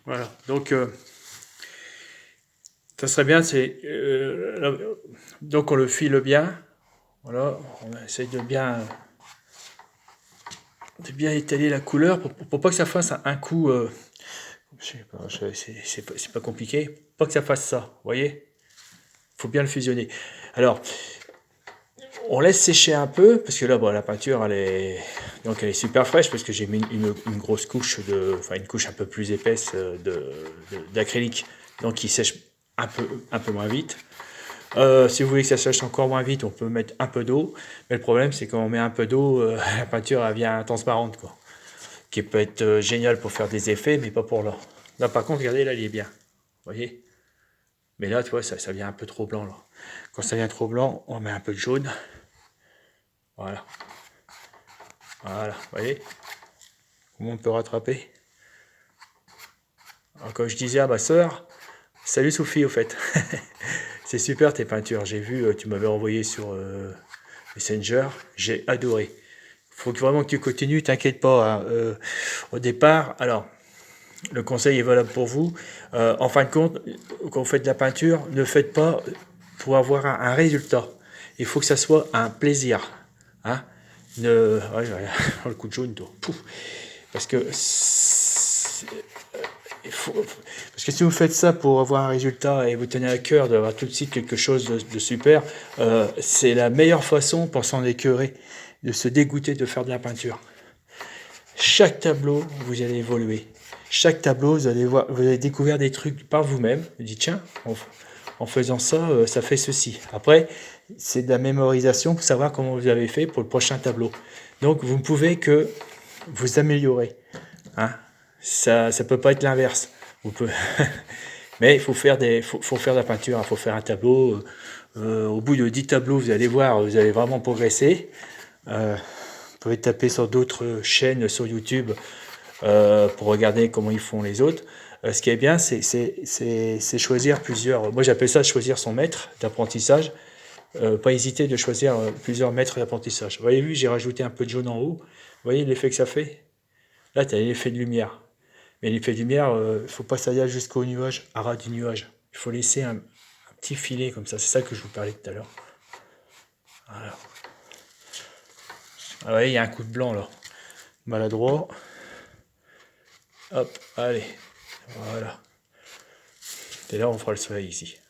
Voilà. Donc, ça serait bien, donc on le file bien. Voilà, on essaye de bien étaler la couleur pour pas que ça fasse un coup. Je sais pas, c'est pas compliqué. Pas que ça fasse ça, vous voyez? Faut bien le fusionner. Alors, on laisse sécher un peu, parce que là, bon, la peinture, elle est super fraîche, parce que j'ai mis une grosse couche enfin une couche un peu plus épaisse d'acrylique, donc il sèche un peu moins vite. Si vous voulez que ça sèche encore moins vite, on peut mettre un peu d'eau, mais le problème, c'est quand on met un peu d'eau, la peinture, elle vient transparente, quoi. Qui peut être génial pour faire des effets, mais pas pour là. Là, par contre, regardez, là, il est bien. Vous voyez? Mais là, tu vois, ça vient un peu trop blanc, là. Quand ça vient trop blanc, on met un peu de jaune. Voilà. Voilà, vous voyez? Comment on peut rattraper? Alors, comme je disais à ma soeur, salut Sophie, au fait. C'est super tes peintures. J'ai vu, tu m'avais envoyé sur Messenger. J'ai adoré. Faut vraiment que tu continues, t'inquiète pas, hein. Au départ, alors, le conseil est valable pour vous. En fin de compte, quand vous faites de la peinture, ne faites pas pour avoir un résultat. Il faut que ça soit un plaisir. Hein. Ouais, le coup de jaune, toi. Pouf. Parce que parce que si vous faites ça pour avoir un résultat et vous tenez à cœur d'avoir tout de suite quelque chose de super, c'est la meilleure façon pour s'en écœurer, de se dégoûter de faire de la peinture. Chaque tableau, vous allez évoluer. Chaque tableau, vous allez découvrir des trucs par vous-même. Vous dites, tiens, en faisant ça, ça fait ceci. Après, c'est de la mémorisation pour savoir comment vous avez fait pour le prochain tableau. Donc, vous ne pouvez que vous améliorer. Hein. Ça ne peut pas être l'inverse. Mais il faut faire de la peinture, il faut faire un tableau. Au bout de 10 tableaux, vous allez voir, vous allez vraiment progresser. Vous pouvez taper sur d'autres chaînes sur YouTube pour regarder comment ils font les autres. Ce qui est bien, c'est choisir plusieurs. Moi, j'appelle ça choisir son maître d'apprentissage. Pas hésiter de choisir plusieurs maîtres d'apprentissage. Vous voyez, vu, j'ai rajouté un peu de jaune en haut. Vous voyez l'effet que ça fait? Là, tu as l'effet de lumière. Mais l'effet de lumière, il ne faut pas que ça aille jusqu'au nuage, à ras du nuage. Il faut laisser un petit filet comme ça. C'est ça que je vous parlais tout à l'heure. Voilà. Ah ouais, il y a un coup de blanc là. Maladroit. Hop, allez. Voilà. Et là, on fera le soleil ici.